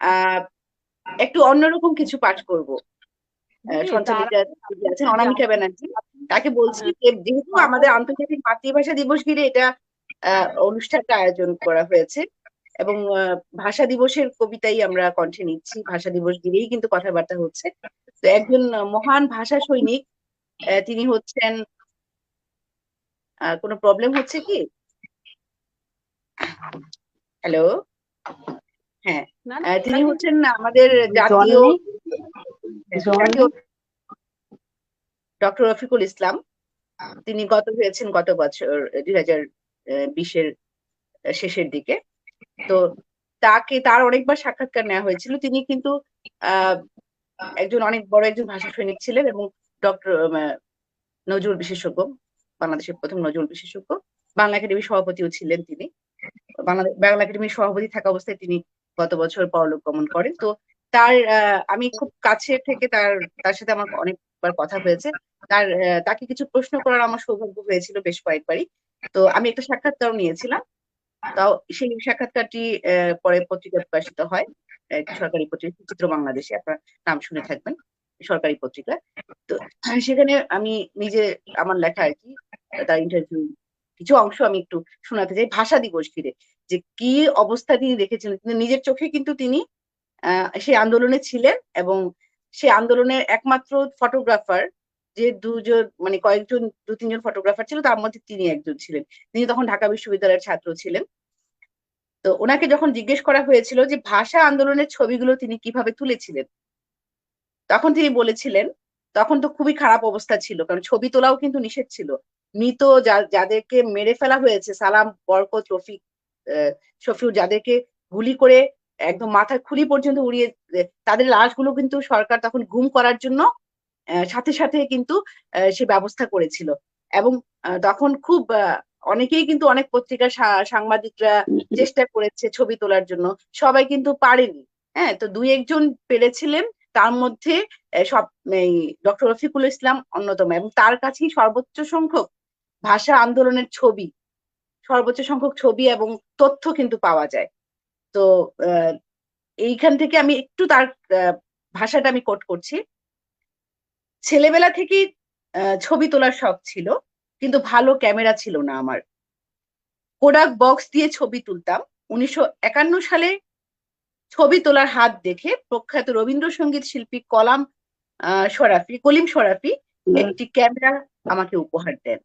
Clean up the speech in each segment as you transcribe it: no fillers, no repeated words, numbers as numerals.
আহ একটু অন্যরকম কিছু পাঠ করব। সঞ্চালিকা যিনি আছেন অনামিকা ব্যানার্জি, তাকে বলছি যে যেহেতু আমাদের আন্তর্জাতিক মাতৃভাষা দিবস ঘিরে এটা অনুষ্ঠানটা আয়োজন করা হয়েছে, এবং ভাষা দিবসের কবিতাই আমরা কণ্ঠে নিচ্ছি, ভাষা দিবস ঘিরেই কিন্তু কথাবার্তা হচ্ছে। তো একজন মহান ভাষা সৈনিক, তিনি হচ্ছেন, কোনো প্রবলেম হচ্ছে কি? হ্যালো, হ্যাঁ, তিনি হচ্ছেন আমাদের জাতীয় জাতীয় ডক্টর রফিকুল ইসলাম। তিনি হয়েছেন গত বছর 2020-এর শেষের দিকে। তো তার অনেকবার সাক্ষাৎকার নেওয়া হয়েছিল। তিনি কিন্তু আহ একজন অনেক বড় একজন ভাষা সৈনিক ছিলেন, এবং ডক্টর নজরুল বিশেষজ্ঞ, বাংলাদেশের প্রথম নজরুল বিশেষজ্ঞ, বাংলা একাডেমির সভাপতিও ছিলেন তিনি। বাংলা একাডেমির সভাপতি থাকা অবস্থায় তিনি গত বছর পরলোক গমন করেন। তো আমি খুব কাছে থেকে তার সাথে আমার অনেকবার কথা হয়েছে। তাকে কিছু প্রশ্ন করার আমার সৌভাগ্য হয়েছিল বেশ কয়েকবারই। তো আমি একটা সাক্ষাৎকার নিয়েছিলাম। তাও সেই সাক্ষাৎকারটি পরে পত্রিকায় প্রকাশিত হয়, সরকারি পত্রিকা চিত্র বাংলাদেশে, আপনার নাম শুনে থাকবেন, সরকারি পত্রিকা। তো সেখানে আমি নিজে আমার লেখা আর কি, তার ইন্টারভিউ কিছু অংশ আমি একটু শোনাতে চাই ভাষা দিবস ঘিরে, যে কি অবস্থা তিনি দেখেছিলেন। কিন্তু নিজের চোখে কিন্তু তিনি সেই আন্দোলনে ছিলেন, এবং সেই আন্দোলনের একমাত্র ফটোগ্রাফার যে দুজন, মানে কয়েকজন, দু তিনজন ফটোগ্রাফার ছিল, তার মধ্যে তিনি একজন ছিলেন। তিনি তখন ঢাকা বিশ্ববিদ্যালয়ের ছাত্র ছিলেন। তো ওনাকে যখন জিজ্ঞেস করা হয়েছিল যে ভাষা আন্দোলনের ছবিগুলো তিনি কিভাবে তুলেছিলেন, তখন তিনি বলেছিলেন, তখন তো খুবই খারাপ অবস্থা ছিল, কারণ ছবি তোলাও কিন্তু নিষেধ ছিল। মৃত যাদেরকে মেরে ফেলা হয়েছে, সালাম, বরকত, রফিক, শফিউর, যাদেরকে গুলি করে একদম মাথার খুলি পর্যন্ত উড়িয়ে, তাদের লাশগুলো কিন্তু সরকার তখন গুম করার জন্য সাথে সাথে কিন্তু সে ব্যবস্থা করেছিল। এবং তখন খুব অনেকেই কিন্তু, অনেক পত্রিকার সাংবাদিকরা চেষ্টা করেছে ছবি তোলার জন্য, সবাই কিন্তু পারেনি। হ্যাঁ, তো দুই একজন পেরেছিলেন, তার মধ্যে সব ডক্টর রফিকুল ইসলাম অন্যতম, এবং তার কাছেই সর্বোচ্চ সংখ্যক ভাষা আন্দোলনের ছবি, সর্বোচ্চ সংখ্যক ছবি এবং তথ্য কিন্তু পাওয়া যায়। তো এইখান থেকে আমি একটু তার ভাষাটা আমি কোট করছি। ছেলেবেলা থেকেই ছবি তোলার শখ ছিল, কিন্তু ভালো ক্যামেরা ছিল না আমার। কোডাক বক্স দিয়ে ছবি তুলতাম। 1951 সালে ছবি তোলার হাত দেখে প্রখ্যাত রবীন্দ্রসঙ্গীত শিল্পী কলিম শরাফি একটি ক্যামেরা আমাকে উপহার দেন।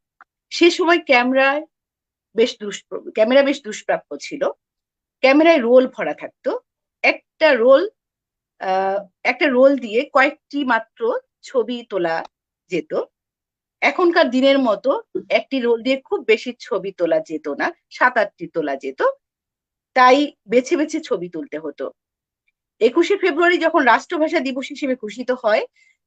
সে সময় ক্যামেরা বেশ দুষ্প্রাপ্য ছিল। ক্যামেরায় রোল ভরা থাকতো। একটা রোল একটা রোল দিয়ে কয়েকটি মাত্র ছবি তোলা যেত। এখনকার দিনের মতো একটি রোল দিয়ে খুব বেশি ছবি তোলা যেত না, 7-8টি তোলা যেত। তাই বেছে বেছে ছবি তুলতে হতো। 21শে ফেব্রুয়ারি যখন রাষ্ট্রভাষা দিবস হিসেবে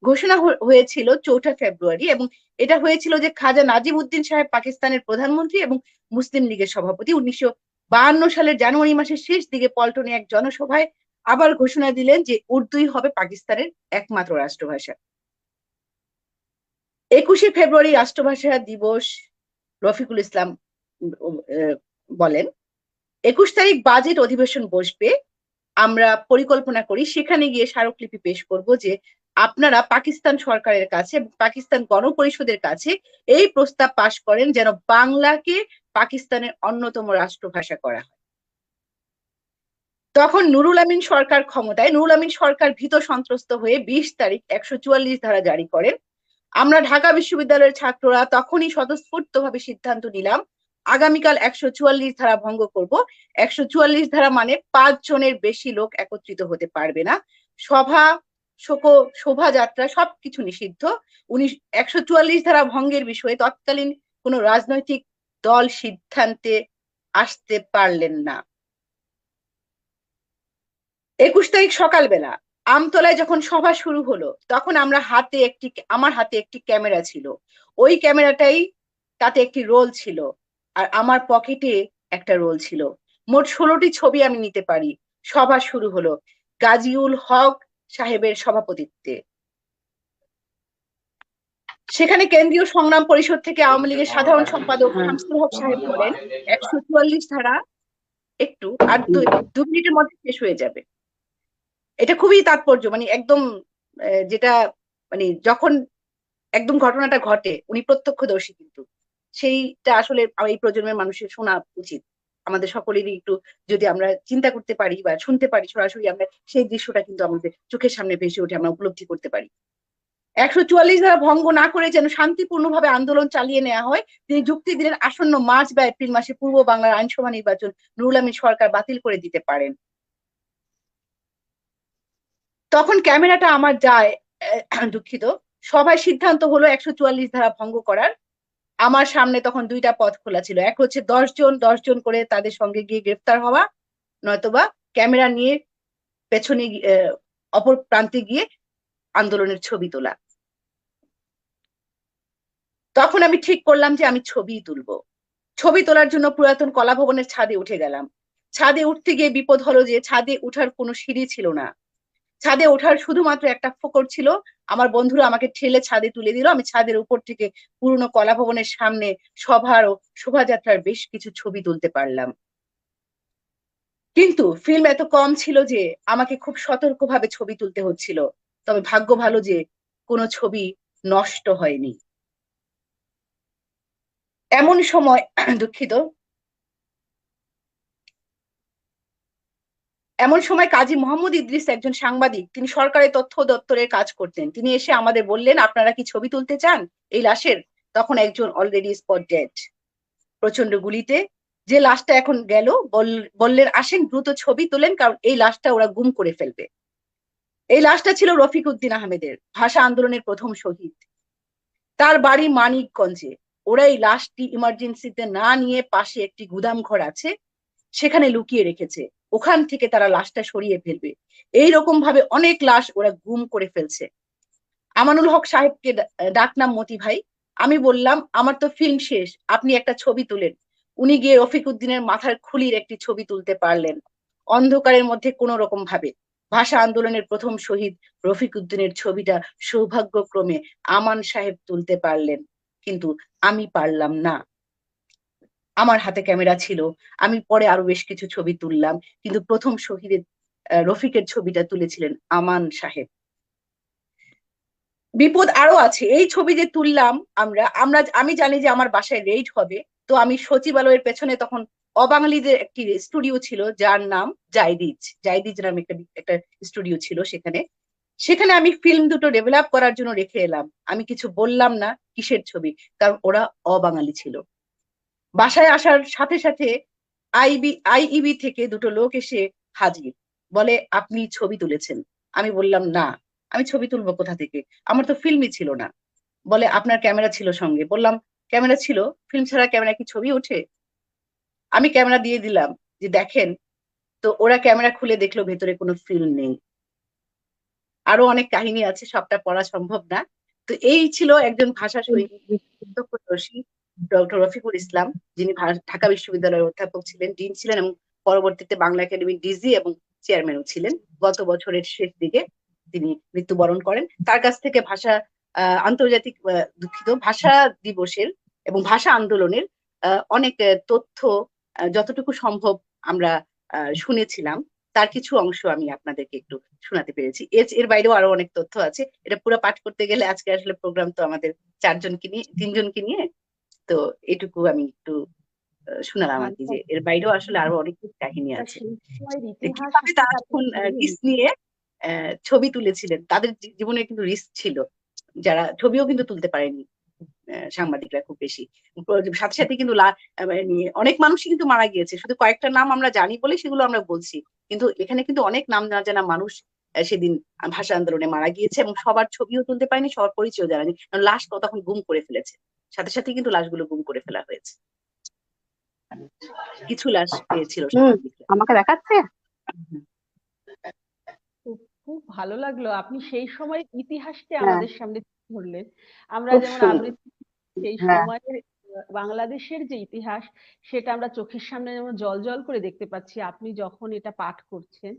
ঘোষণা হয়েছিল 4 ফেব্রুয়ারি, এবং এটা হয়েছিল যে খাজা নাজিব উদ্দিন সাহেব পাকিস্তানের প্রধানমন্ত্রী এবং মুসলিম লীগের সভাপতি 1952 সালের জানুয়ারি মাসের শেষ দিকে পল্টনে এক জনসভায় আবার ঘোষণা দিলেন যে উর্দুই হবে পাকিস্তানের একমাত্র রাষ্ট্রভাষা। 21শে ফেব্রুয়ারি রাষ্ট্রভাষা দিবস, রফিকুল ইসলাম বলেন, 21 তারিখ বাজেট অধিবেশন বসবে, আমরা পরিকল্পনা করি সেখানে গিয়ে স্মারকলিপি পেশ করব যে আপনারা পাকিস্তান সরকারের কাছে, পাকিস্তান গণপরিষদের কাছে এই প্রস্তাব পাশ করেন যেন বাংলাকে পাকিস্তানের অন্যতম রাষ্ট্রভাষা করা হয়। তখন নুরুল আমিন সরকার ক্ষমতায়। নুরুল আমিন সরকার ভীত সন্ত্রস্ত হয়ে 20 তারিখ 144 ধারা জারি করেন। আমরা ঢাকা বিশ্ববিদ্যালয়ের ছাত্ররা তখনই স্বতঃস্ফূর্তভাবে সিদ্ধান্ত নিলাম আগামীকাল 144 ধারা ভঙ্গ করব। 144 ধারা মানে 5 জনের বেশি লোক একত্রিত হতে পারবে না, সভা, শোভাযাত্রা সবকিছু নিষিদ্ধ। 144 ধারা ভঙ্গের বিষয়ে তৎকালীন কোন রাজনৈতিক দল সিদ্ধান্তে আসতে পারলেন না। 21 তারিখ সকালবেলা আমতলায় যখন সভা শুরু হলো, তখন আমার হাতে একটি ক্যামেরা ছিল। ওই ক্যামেরাটাই, তাতে একটি রোল ছিল, আর আমার পকেটে একটা রোল ছিল। মোট 16টি ছবি আমি নিতে পারি। সভা শুরু হলো গাজীউল হক সাহেবের সভাপতিত্বে। সেখানে কেন্দ্রীয় সংগ্রাম পরিষদ থেকে আওয়ামী লীগের সাধারণ সম্পাদক শামসুল হক সাহেব বলেন, 144 ধারা একটু আর 2 মিনিটের মধ্যে শেষ হয়ে যাবে। এটা খুবই তাৎপর্য, মানে একদম যেটা মানে যখন একদম ঘটনাটা ঘটে উনি প্রত্যক্ষদর্শী, কিন্তু সেইটা আসলে এই প্রজন্মের মানুষের শোনা উচিত। আমাদের সকলেরই একটু যদি আমরা চিন্তা করতে পারি বা শুনতে পারি সরাসরি, আমরা সেই দৃশ্যটা কিন্তু আমাদের চোখের সামনে ভেসে উঠে, আমরা উপলব্ধি করতে পারি। 144 ধারা ভঙ্গ না করে যেন শান্তিপূর্ণভাবে আন্দোলন চালিয়ে নেওয়া হয়, তিনি যুক্তি দিলেন আসন্ন মার্চ বা এপ্রিল মাসে পূর্ব বাংলার আইনসভা নির্বাচন নুরুল আমিন সরকার বাতিল করে দিতে পারেন। তখন ক্যামেরাটা আমার যায়, দুঃখিত, সভায় সিদ্ধান্ত হলো 144 ধারা ভঙ্গ করার। আমার সামনে তখন দুইটা পথ খোলা ছিল, এক হচ্ছে 10 জন করে তাদের সঙ্গে গিয়ে গ্রেফতার হওয়া, নয়তোবা ক্যামেরা নিয়ে পেছনে অপর প্রান্তে গিয়ে আন্দোলনের ছবি তোলা। তখন আমি ঠিক করলাম যে আমি ছবি তুলবো। ছবি তোলার জন্য পুরাতন কলা ভবনের ছাদে উঠে গেলাম। ছাদে উঠতে গিয়ে বিপদ হলো যে ছাদে উঠার কোনো সিঁড়ি ছিল না। ছাদে ওঠার শুধুমাত্র একটা ফোকর ছিল। আমার বন্ধুরা আমাকে ঠেলে ছাদে তুলে দিল। আমি ছাদের উপর থেকে পুরনো কলা ভবনের সামনে সভার ও শোভাযাত্রার বেশ কিছু ছবি তুলতে পারলাম। কিন্তু ফিল্ম এত কম ছিল যে আমাকে খুব সতর্কভাবে ছবি তুলতে হচ্ছিল। তবে ভাগ্য ভালো যে কোনো ছবি নষ্ট হয়নি। এমন সময় দুঃখিত, এমন সময় কাজী মোহাম্মদ ইদ্রিস, একজন সাংবাদিক, তিনি সরকারের তথ্য দপ্তরের কাজ করতেন, তিনি এসে আমাদের বললেন, আপনারা কি ছবি তুলতে চান এই লাশের? তখন একজন অলরেডি স্পট ডেড, প্রচন্ড গুলিতে, যে লাশটা এখন গেল, বললেন আসেন দ্রুত ছবি তোলেন, কারণ এই লাশটা ওরা গুম করে ফেলবে। এই লাশটা ছিল রফিক উদ্দিন আহমেদের, ভাষা আন্দোলনের প্রথম শহীদ। তার বাড়ি মানিকগঞ্জে। ওরা এই লাশটি ইমার্জেন্সিতে না নিয়ে পাশে একটি গুদাম ঘর আছে, সেখানে লুকিয়ে রেখেছে। ওখান থেকে তারা লাশটা সরিয়ে ফেলবে। এইরকম ভাবে অনেক লাশ ওরা গুম করে ফেলছে। আমানুল হক সাহেবকে ডাকনাম মতি ভাই। আমি বললাম, আমার তো ফিল্ম শেষ, আপনি একটা ছবি তুলেন। উনি গিয়ে রফিক উদ্দিনের মাথার খুলির একটি ছবি তুলতে পারলেন, অন্ধকারের মধ্যে কোন রকম ভাবে। ভাষা আন্দোলনের প্রথম শহীদ রফিক উদ্দিনের ছবিটা সৌভাগ্যক্রমে আমান সাহেব তুলতে পারলেন, কিন্তু আমি পারলাম না। আমার হাতে ক্যামেরা ছিল, আমি পরে আরো বেশ কিছু ছবি তুললাম, কিন্তু প্রথম শহীদের রফিকের ছবিটা তুলেছিলেন আমান সাহেব। বিপদ আরো আছে। এই ছবি যে তুললাম আমরা আমরা আমি জানি যে আমার বাসায় রেড হবে। তো আমি সচিবালয়ের পেছনে তখন অবাঙালিদের একটি স্টুডিও ছিল, যার নাম জাইদিজ, জাইদিজ নামে একটা একটা স্টুডিও ছিল সেখানে। সেখানে আমি ফিল্ম দুটো ডেভেলপ করার জন্য রেখে এলাম। আমি কিছু বললাম না কিসের ছবি, কারণ ওরা অবাঙালি ছিল। বাসায় আসার সাথে সাথে আইইবি থেকে দুটো লোক এসে হাজির, বলে আপনি ছবি তুলেছেন। আমি বললাম না, আমি ছবি তুলবো কোথা থেকে, আমার তো ফিল্মই ছিল না। বলে আপনার ক্যামেরা ছিল সঙ্গে। বললাম ক্যামেরা ছিল, ফিল্ম ছাড়া ক্যামেরা কি ছবি ওঠে? আমি ক্যামেরা দিয়ে দিলাম, যে দেখেন। তো ওরা ক্যামেরা খুলে দেখলো ভেতরে কোনো ফিল্ম নেই। আরো অনেক কাহিনী আছে, সবটা পড়া সম্ভব না। তো এই ছিল একজন ভাষা শহীদ, প্রত্যক্ষদর্শী, ডক্টর রফিকুল ইসলাম, যিনি ঢাকা বিশ্ববিদ্যালয়ের অধ্যাপক ছিলেন, ডিন ছিলেন, এবং পরবর্তীতে বাংলা একাডেমির ডিজি এবং চেয়ারম্যানও ছিলেন। গত বছরের শেষ দিকে তিনি মৃত্যুবরণ করেন। তার কাছ থেকে ভাষা আন্তর্জাতিক দুঃখিত ভাষা দিবসের এবং ভাষা আন্দোলনের অনেক তথ্য যতটুকু সম্ভব আমরা শুনেছিলাম। তার কিছু অংশ আমি আপনাদেরকে একটু শোনাতে পেরেছি। এর বাইরেও আরো অনেক তথ্য আছে। এটা পুরো পাঠ করতে গেলে আজকে আসলে প্রোগ্রাম তো আমাদের 4 জনকে নিয়ে, 3 জনকে নিয়ে। তো এটুকু আমি একটু শোনালাম আর ভালো কি, যে এর বাইরেও আসলে আরো অনেক কাহিনী আছে, সেই সময়ের যে ইতিহাস কিভাবে তারা আসলে যখন আপনারা রিস্ক নিয়ে ছবি তুলেছিলেন। তাদের জীবনে কিন্তু রিস্ক ছিল, যারা ছবিও কিন্তু তুলতে পারেনি সাংবাদিকরা খুব বেশি। সাথে সাথে কিন্তু মানে অনেক মানুষই কিন্তু মারা গিয়েছে, শুধু কয়েকটা নাম আমরা জানি বলে সেগুলো আমরা বলছি। কিন্তু এখানে কিন্তু অনেক নাম না জানা মানুষ সেদিন ভাষা আন্দোলনে মারা গিয়েছে, এবং সবার ছবিও তুলতে পারেনি, সবার পরিচয় জানানি, কারণ লাশ তখন গুম করে ফেলেছে। সাথে সাথে কিন্তু লাশগুলো গুম করে ফেলা হয়েছে। কিছু লাশ পেয়েছিল সাংবাদিকরা। আমাকে দেখাচ্ছে। খুব খুব ভালো লাগলো আপনি সেই সময়ের ইতিহাসকে হ্যাঁ, আমাদের সামনে তুলে ধরলেন। আমরা খুব যেমন সুন্দর। আবৃত্তি, সেই হ্যাঁ, সময়ের বাংলাদেশের যে ইতিহাস সেটা আমরা চোখের সামনে যেমন জল জল করে দেখতে পাচ্ছি, আপনি যখন এটা পাঠ করছেন